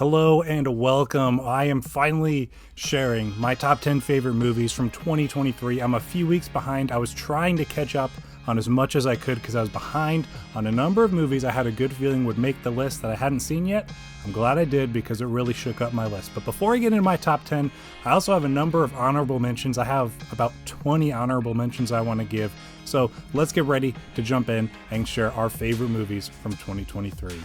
Hello and welcome. I am finally sharing my top 10 favorite movies from 2023. I'm a few weeks behind. I was trying to catch up on as much as I could because I was behind on a number of movies I had a good feeling would make the list that I hadn't seen yet. I'm glad I did because it really shook up my list. But before I get into my top 10, I also have a number of honorable mentions. I have about 20 honorable mentions I want to give. So let's get ready to jump in and share our favorite movies from 2023.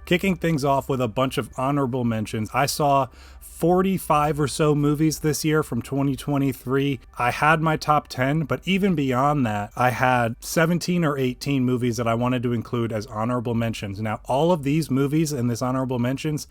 Kicking things off with a bunch of honorable mentions. I saw 45 or so movies this year from 2023. I had my top 10, but even beyond that, I had 17 or 18 movies that I wanted to include as honorable mentions. Now, all of these movies in this honorable mentions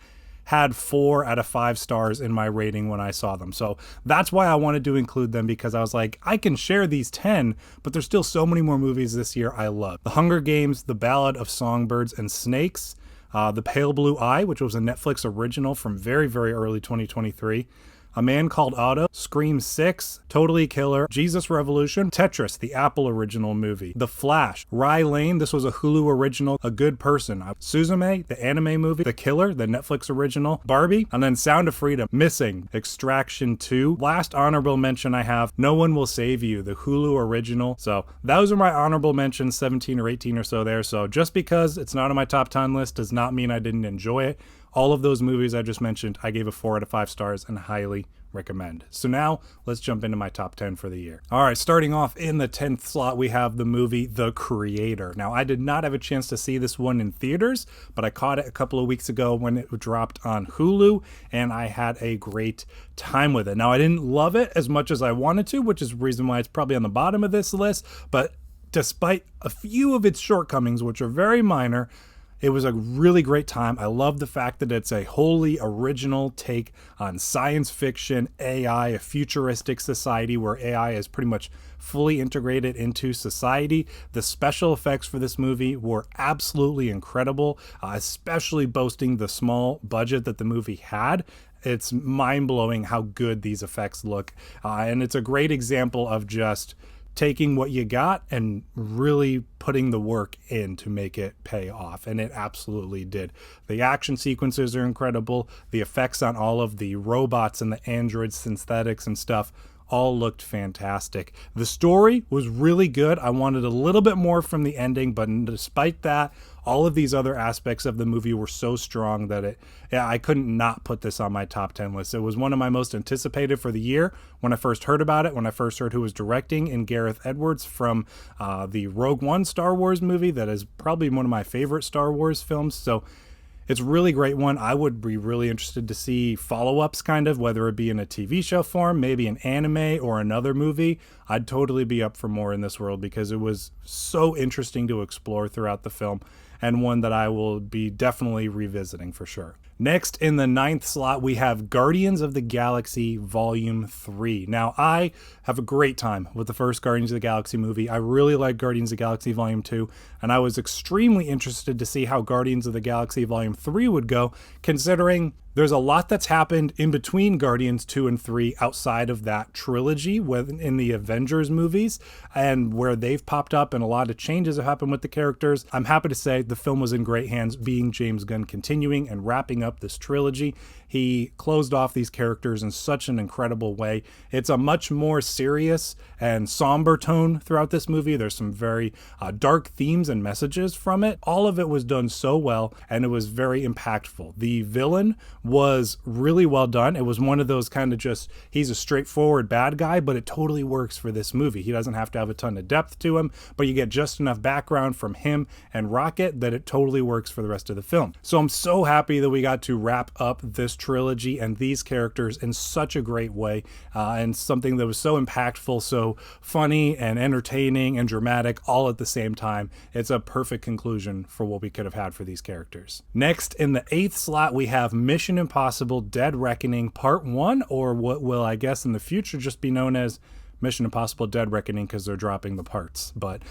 had 4 out of 5 stars in my rating when I saw them. So that's why I wanted to include them, because I was like, I can share these 10, but there's still so many more movies this year I love. The Hunger Games, The Ballad of Songbirds and Snakes, The Pale Blue Eye, which was a Netflix original from very, very early 2023. A Man Called Otto, Scream 6, Totally Killer, Jesus Revolution, Tetris, the Apple original movie, The Flash, Rye Lane, this was a Hulu original, A Good Person, Suzume, the anime movie, The Killer, the Netflix original, Barbie, and then Sound of Freedom, Missing, Extraction 2. Last honorable mention I have, No One Will Save You, the Hulu original. So those are my honorable mentions, 17 or 18 or so there. So just because it's not on my top 10 list does not mean I didn't enjoy it. All of those movies I just mentioned, I gave a 4 out of 5 stars and highly recommend. So now let's jump into my top 10 for the year. All right, starting off in the 10th slot, we have the movie The Creator. Now, I did not have a chance to see this one in theaters, but I caught it a couple of weeks ago when it dropped on Hulu, and I had a great time with it. Now, I didn't love it as much as I wanted to, which is the reason why it's probably on the bottom of this list, but despite a few of its shortcomings, which are very minor, it was a really great time. I love the fact that it's a wholly original take on science fiction, AI, a futuristic society where AI is pretty much fully integrated into society. The special effects for this movie were absolutely incredible, especially boasting the small budget that the movie had. It's mind-blowing how good these effects look. And it's a great example of just taking what you got and really putting the work in to make it pay off. And it absolutely did. The action sequences are incredible. The effects on all of the robots and the android synthetics and stuff all looked fantastic. The story was really good. I wanted a little bit more from the ending, but despite that, all of these other aspects of the movie were so strong that I couldn't not put this on my top 10 list. It was one of my most anticipated for the year when I first heard about it, when I first heard who was directing, in Gareth Edwards from the Rogue One Star Wars movie. That is probably one of my favorite Star Wars films. So it's a really great one. I would be really interested to see follow-ups, kind of, whether it be in a TV show form, maybe an anime or another movie. I'd totally be up for more in this world because it was so interesting to explore throughout the film, and one that I will be definitely revisiting for sure. Next, in the 9th slot, we have Guardians of the Galaxy Volume 3. Now, I have a great time with the first Guardians of the Galaxy movie. I really like Guardians of the Galaxy Volume 2, and I was extremely interested to see how Guardians of the Galaxy Volume 3 would go, considering there's a lot that's happened in between Guardians 2 and 3 outside of that trilogy in the Avengers movies, and where they've popped up and a lot of changes have happened with the characters. I'm happy to say the film was in great hands, being James Gunn continuing and wrapping up this trilogy. He closed off these characters in such an incredible way. It's a much more serious and somber tone throughout this movie. There's some very dark themes and messages from it. All of it was done so well, and it was very impactful. The villain was really well done. It was one of those kind of just, he's a straightforward bad guy, but it totally works for this movie. He doesn't have to have a ton of depth to him, but you get just enough background from him and Rocket that it totally works for the rest of the film. So I'm so happy that we got to wrap up this trilogy and these characters in such a great way, and something that was so impactful, so funny and entertaining and dramatic all at the same time. It's a perfect conclusion for what we could have had for these characters. Next, in the 8th slot, we have Mission Impossible Dead Reckoning Part 1, or what will, I guess, in the future just be known as Mission Impossible Dead Reckoning because they're dropping the parts. But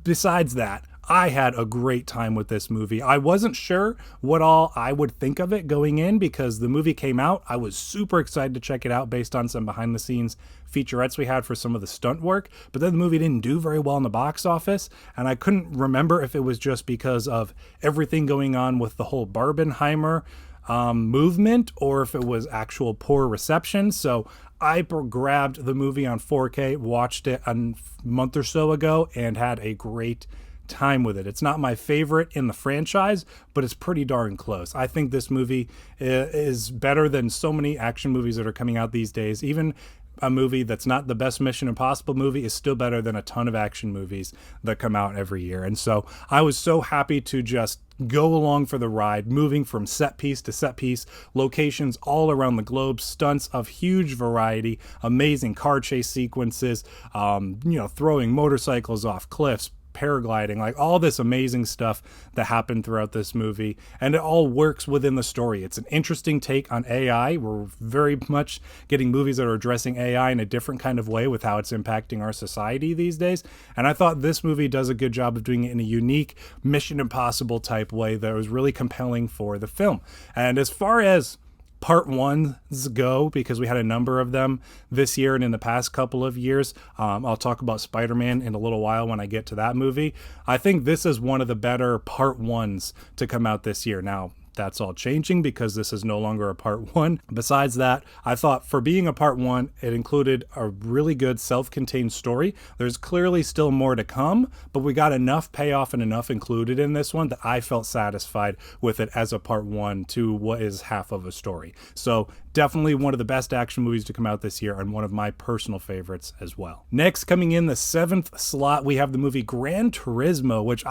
besides that, I had a great time with this movie. I wasn't sure what all I would think of it going in because the movie came out. I was super excited to check it out based on some behind the scenes featurettes we had for some of the stunt work, but then the movie didn't do very well in the box office, and I couldn't remember if it was just because of everything going on with the whole Barbenheimer movement or if it was actual poor reception. So I grabbed the movie on 4K, watched it a month or so ago, and had a great time with it. It's not my favorite in the franchise, but it's pretty darn close. I think this movie is better than so many action movies that are coming out these days. Even a movie that's not the best Mission Impossible movie is still better than a ton of action movies that come out every year. And so I was so happy to just go along for the ride, moving from set piece to set piece, locations all around the globe, stunts of huge variety, amazing car chase sequences, throwing motorcycles off cliffs, paragliding, like all this amazing stuff that happened throughout this movie, and it all works within the story. It's an interesting take on AI. We're very much getting movies that are addressing AI in a different kind of way with how it's impacting our society these days, and I thought this movie does a good job of doing it in a unique Mission Impossible type way that was really compelling for the film. And as far as part ones go, because we had a number of them this year and in the past couple of years. I'll talk about Spider-Man in a little while when I get to that movie. I think this is one of the better part ones to come out this year. Now, that's all changing because this is no longer a part one. Besides that, I thought for being a part one, it included a really good self-contained story. There's clearly still more to come, but we got enough payoff and enough included in this one that I felt satisfied with it as a part one to what is half of a story. So definitely one of the best action movies to come out this year and one of my personal favorites as well. Next, coming in the 7th slot, we have the movie Gran Turismo, which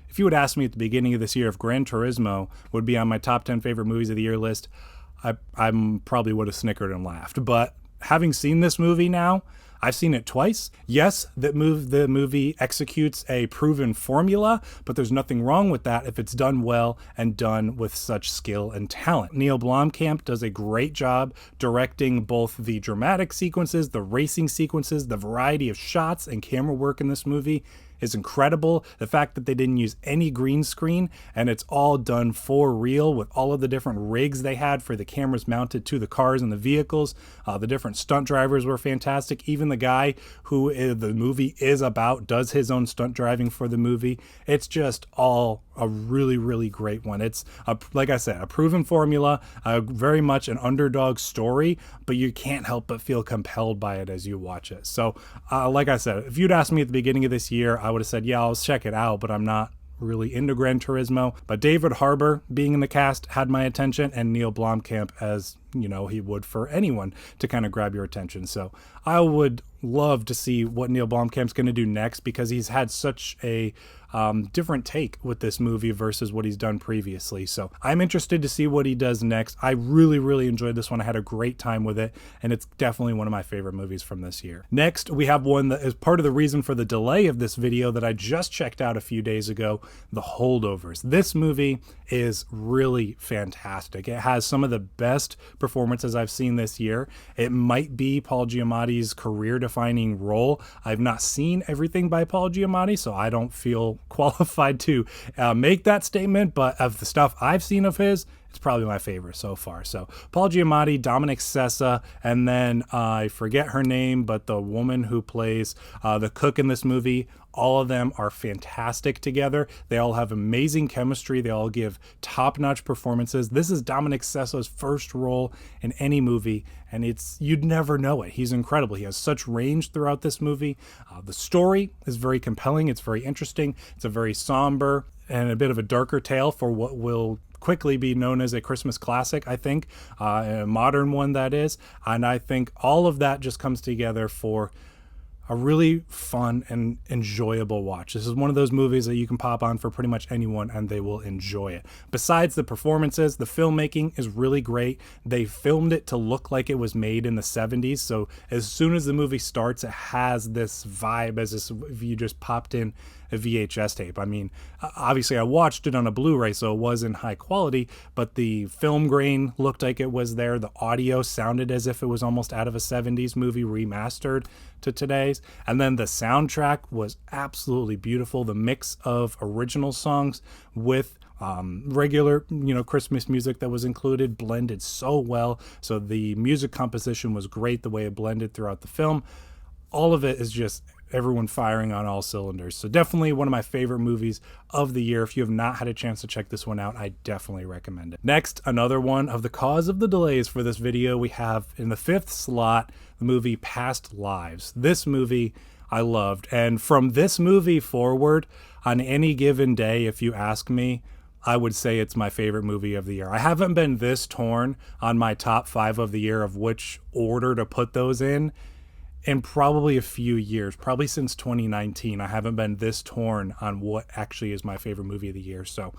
if you would ask me at the beginning of this year if Gran Turismo would be on my top 10 favorite movies of the year list, I probably would have snickered and laughed. But having seen this movie now, I've seen it twice. Yes, the movie executes a proven formula, but there's nothing wrong with that if it's done well and done with such skill and talent. Neil Blomkamp does a great job directing both the dramatic sequences, the racing sequences, the variety of shots and camera work in this movie is incredible. The fact that they didn't use any green screen and it's all done for real with all of the different rigs they had for the cameras mounted to the cars and the vehicles. The different stunt drivers were fantastic. Even the guy who the movie is about does his own stunt driving for the movie. It's just all a really, really great one. It's, like I said, a proven formula, very much an underdog story, but you can't help but feel compelled by it as you watch it. So, like I said, if you'd asked me at the beginning of this year, I would have said, yeah, I'll check it out, but I'm not really into Gran Turismo. But David Harbour being in the cast had my attention, and Neil Blomkamp, as he would for anyone to kind of grab your attention. So I would love to see what Neil Blomkamp's going to do next, because he's had such a different take with this movie versus what he's done previously. So I'm interested to see what he does next. I really, really enjoyed this one. I had a great time with it, and it's definitely one of my favorite movies from this year. Next, we have one that is part of the reason for the delay of this video that I just checked out a few days ago, The Holdovers. This movie is really fantastic. It has some of the best performances I've seen this year. It might be Paul Giamatti's career-defining role. I've not seen everything by Paul Giamatti, so I don't feel qualified to make that statement, but of the stuff I've seen of his, it's probably my favorite so far. So Paul Giamatti, Dominic Sessa, and then I forget her name, but the woman who plays the cook in this movie, all of them are fantastic together. They all have amazing chemistry. They all give top-notch performances. This is Dominic Sessa's first role in any movie, and you'd never know it. He's incredible. He has such range throughout this movie. The story is very compelling. It's very interesting. It's a very somber and a bit of a darker tale for what will quickly be known as a Christmas classic, I think, a modern one that is. And I think all of that just comes together for a really fun and enjoyable watch. This is one of those movies that you can pop on for pretty much anyone and they will enjoy it. Besides the performances, the filmmaking is really great. They filmed it to look like it was made in the 70s. So as soon as the movie starts, it has this vibe as if you just popped in a VHS tape. I mean, obviously I watched it on a Blu-ray, so it was in high quality, but the film grain looked like it was there. The audio sounded as if it was almost out of a 70s movie remastered to today's. And then the soundtrack was absolutely beautiful. The mix of original songs with regular, Christmas music that was included blended so well. So the music composition was great, the way it blended throughout the film. All of it is just everyone firing on all cylinders. So definitely one of my favorite movies of the year. If you have not had a chance to check this one out, I definitely recommend it. Next, another one of the cause of the delays for this video, we have in the 5th slot, the movie Past Lives. This movie I loved. And from this movie forward, on any given day, if you ask me, I would say it's my favorite movie of the year. I haven't been this torn on my top 5 of the year of which order to put those in probably a few years, probably since 2019. I haven't been this torn on what actually is my favorite movie of the year. So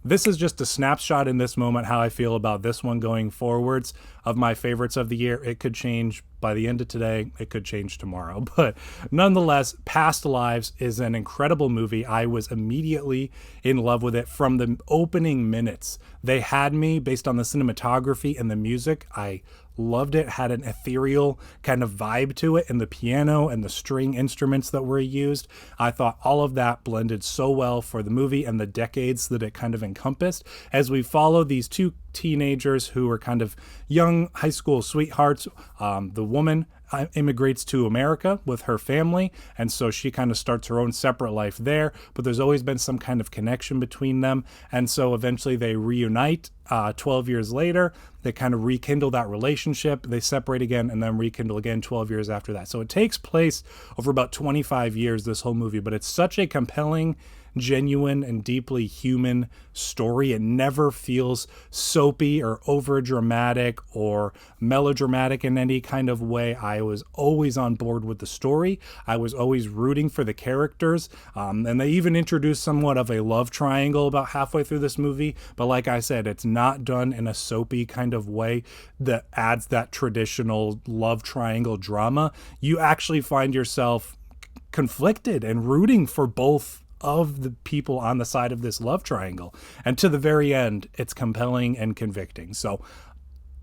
this is just a snapshot in this moment how I feel about this one going forwards of my favorites of the year. It could change by the end of today. It could change tomorrow. But nonetheless, Past Lives is an incredible movie. I was immediately in love with it from the opening minutes. They had me based on the cinematography and the music. I loved it. Had an ethereal kind of vibe to it, and the piano and the string instruments that were used. I thought all of that blended so well for the movie and the decades that it kind of encompassed as we follow these two teenagers who are kind of young high school sweethearts. The woman immigrates to America with her family, and so she kind of starts her own separate life there, but there's always been some kind of connection between them, and so eventually they reunite 12 years later. They kind of rekindle that relationship, they separate again, and then rekindle again 12 years after that. So it takes place over about 25 years, this whole movie, but it's such a compelling, genuine, and deeply human story. It never feels soapy or over dramatic or melodramatic in any kind of way. I was always on board with the story. I was always rooting for the characters, and they even introduced somewhat of a love triangle about halfway through this movie, but like I said, it's not done in a soapy kind of way that adds that traditional love triangle drama. You actually find yourself conflicted and rooting for both of the people on the side of this love triangle. And to the very end, it's compelling and convicting. So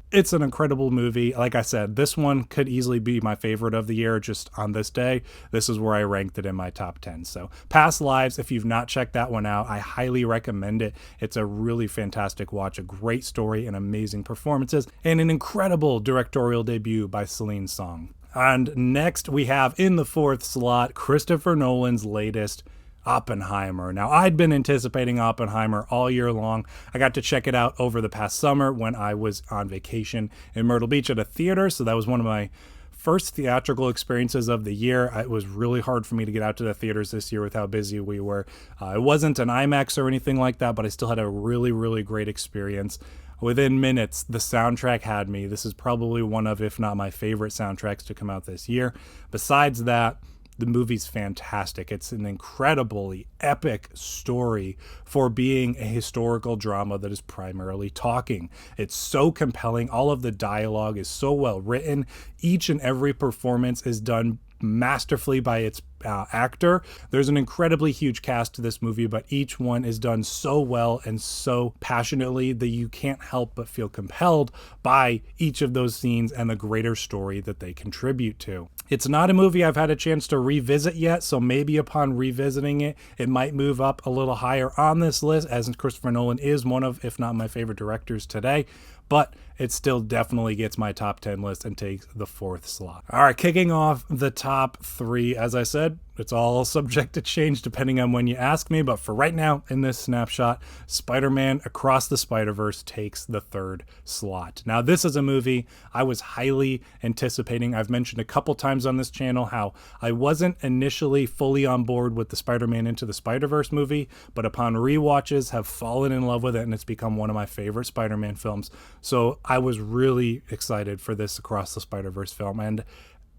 it's an incredible movie. Like I said, this one could easily be my favorite of the year just on this day. This is where I ranked it in my top 10. So Past Lives, if you've not checked that one out, I highly recommend it. It's a really fantastic watch, a great story and amazing performances, and an incredible directorial debut by Celine Song. And next we have in the 4th slot, Christopher Nolan's latest Oppenheimer. Now, I'd been anticipating Oppenheimer all year long. I got to check it out over the past summer when I was on vacation in Myrtle Beach at a theater, so that was one of my first theatrical experiences of the year. It was really hard for me to get out to the theaters this year with how busy we were. It wasn't an IMAX or anything like that, but I still had a really, really great experience. Within minutes, the soundtrack had me. This is probably one of, if not my favorite soundtracks to come out this year. Besides that, the movie's fantastic. It's an incredibly epic story for being a historical drama that is primarily talking. It's so compelling. All of the dialogue is so well written. Each and every performance is done masterfully by its actor. There's an incredibly huge cast to this movie, but each one is done so well and so passionately that you can't help but feel compelled by each of those scenes and the greater story that they contribute to. It's not a movie I've had a chance to revisit yet, so maybe upon revisiting it, it might move up a little higher on this list, as Christopher Nolan is one of, if not my favorite directors today, but it still definitely gets my top 10 list and takes the 4th slot. All right, kicking off the top 3, as I said, it's all subject to change depending on when you ask me, but for right now, in this snapshot, Spider-Man Across the Spiderverse takes the 3rd slot. Now, this is a movie I was highly anticipating. I've mentioned a couple times on this channel how I wasn't initially fully on board with the Spider-Man Into the Spider-Verse movie, but upon rewatches have fallen in love with it, and it's become one of my favorite Spider-Man films. So I was really excited for this Across the Spider-Verse film, and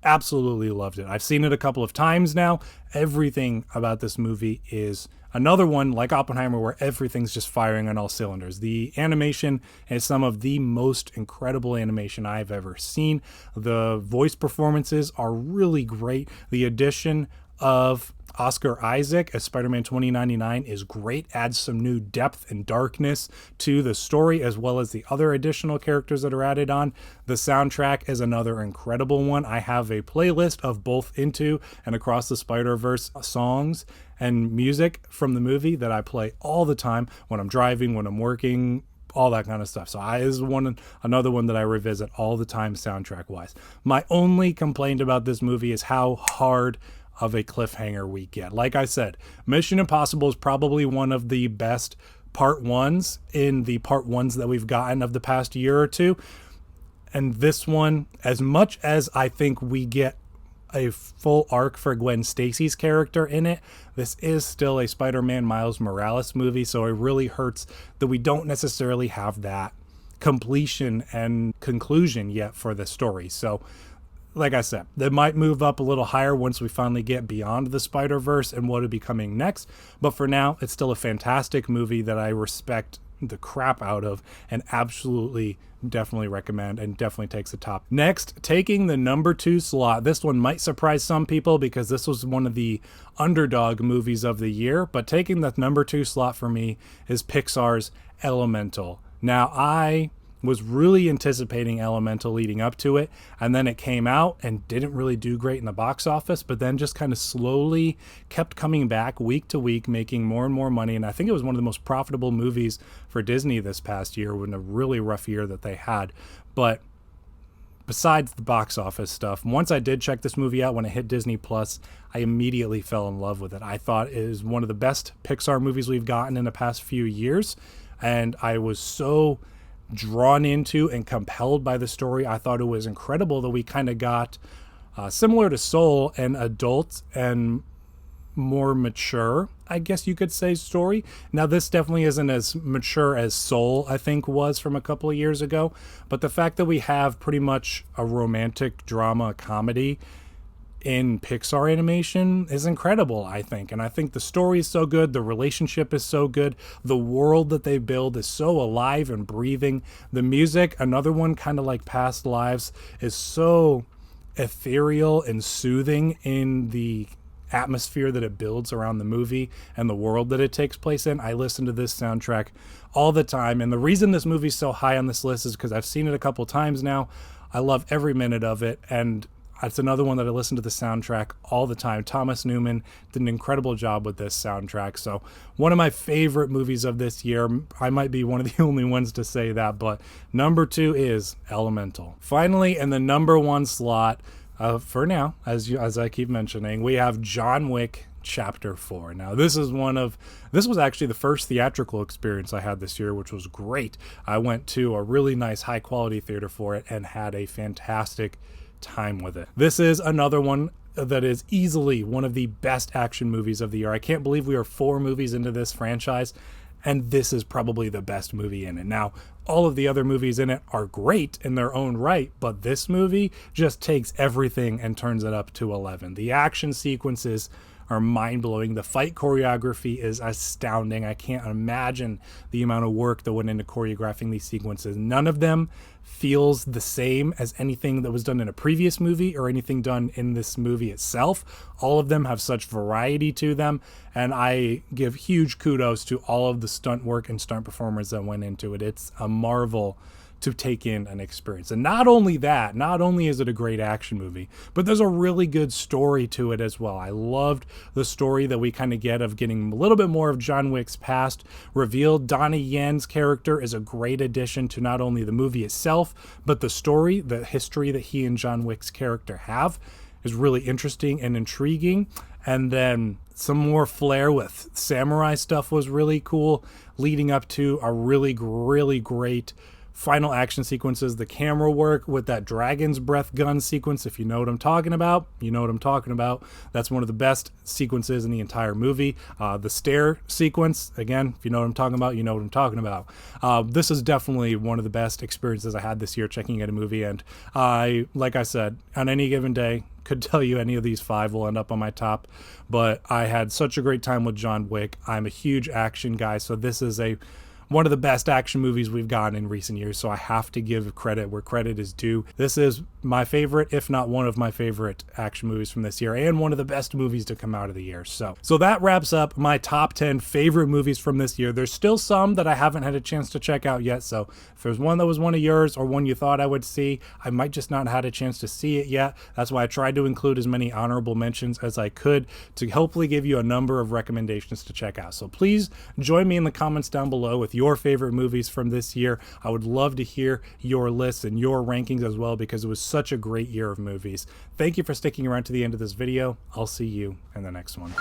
absolutely loved it. I've seen it a couple of times now. Everything about this movie is another one like Oppenheimer where everything's just firing on all cylinders. The animation is some of the most incredible animation I've ever seen. The voice performances are really great. The addition of Oscar Isaac as Spider-Man 2099 is great, adds some new depth and darkness to the story, as well as the other additional characters that are added on. The soundtrack is another incredible one. I have a playlist of both Into and Across the Spider-Verse songs and music from the movie that I play all the time when I'm driving, when I'm working, all that kind of stuff. So this is another one that I revisit all the time soundtrack wise. My only complaint about this movie is how hard of a cliffhanger we get. Like I said, Mission Impossible is probably one of the best part ones in the part ones that we've gotten of the past year or two. And this one, as much as I think we get a full arc for Gwen Stacy's character in it, this is still a Spider-Man Miles Morales movie, so it really hurts that we don't necessarily have that completion and conclusion yet for the story. So like I said, they might move up a little higher once we finally get beyond the Spider-Verse and what will be coming next, but for now it's still a fantastic movie that I respect the crap out of and absolutely definitely recommend, and definitely takes the top. Next, taking the number 2 slot. This one might surprise some people because this was one of the underdog movies of the year, but taking the number 2 slot for me is Pixar's Elemental. Now, I was really anticipating Elemental leading up to it, and then it came out and didn't really do great in the box office, but then just kind of slowly kept coming back week to week, making more and more money. And I think it was one of the most profitable movies for Disney this past year, in a really rough year that they had. But besides the box office stuff, once I did check this movie out when it hit Disney Plus, I immediately fell in love with it. I thought it is one of the best Pixar movies we've gotten in the past few years, and I was so drawn into and compelled by the story. I thought it was incredible that we kind of got similar to Soul, an adult and more mature, I guess you could say, story. Now, this definitely isn't as mature as Soul, I think, was from a couple of years ago, but the fact that we have pretty much a romantic drama comedy in Pixar animation is incredible, I think. And I think the story is so good, the relationship is so good, the world that they build is so alive and breathing. The music, another one kind of like Past Lives, is so ethereal and soothing in the atmosphere that it builds around the movie and the world that it takes place in. I listen to this soundtrack all the time, and the reason this movie's so high on this list is because I've seen it a couple times now. I love every minute of it, and it's another one that I listen to the soundtrack all the time. Thomas Newman did an incredible job with this soundtrack. So one of my favorite movies of this year. I might be one of the only ones to say that, but number 2 is Elemental. Finally, in the number 1 slot, for now, as I keep mentioning, we have John Wick Chapter 4. Now, this was actually the first theatrical experience I had this year, which was great. I went to a really nice high quality theater for it and had a fantastic time with it. This is another one that is easily one of the best action movies of the year. I can't believe we are 4 movies into this franchise, and this is probably the best movie in it. Now, all of the other movies in it are great in their own right, but this movie just takes everything and turns it up to 11. The action sequences are mind-blowing. The fight choreography is astounding. I can't imagine the amount of work that went into choreographing these sequences. None of them feels the same as anything that was done in a previous movie or anything done in this movie itself. All of them have such variety to them, and I give huge kudos to all of the stunt work and stunt performers that went into it. It's a marvel to take in an experience. And not only that, not only is it a great action movie, but there's a really good story to it as well. I loved the story that we kind of get of getting a little bit more of John Wick's past revealed. Donnie Yen's character is a great addition to not only the movie itself, but the story, the history that he and John Wick's character have is really interesting and intriguing. And then some more flair with samurai stuff was really cool, leading up to a really great final action sequences. The camera work with that dragon's breath gun sequence, if you know what I'm talking about, you know what I'm talking about. That's one of the best sequences in the entire movie. The stair sequence, again, if you know what I'm talking about, you know what I'm talking about. This is definitely one of the best experiences I had this year checking out a movie, and like I said, on any given day, could tell you any of these 5 will end up on my top, but I had such a great time with John Wick. I'm a huge action guy, so this is one of the best action movies we've gotten in recent years, so I have to give credit where credit is due. This is my favorite, if not one of my favorite action movies from this year, and one of the best movies to come out of the year. So that wraps up my top 10 favorite movies from this year. There's still some that I haven't had a chance to check out yet, so if there's one that was one of yours or one you thought I would see, I might just not had a chance to see it yet. That's why I tried to include as many honorable mentions as I could to hopefully give you a number of recommendations to check out. So please join me in the comments down below with your favorite movies from this year. I would love to hear your lists and your rankings as well, because it was such a great year of movies. Thank you for sticking around to the end of this video. I'll see you in the next one.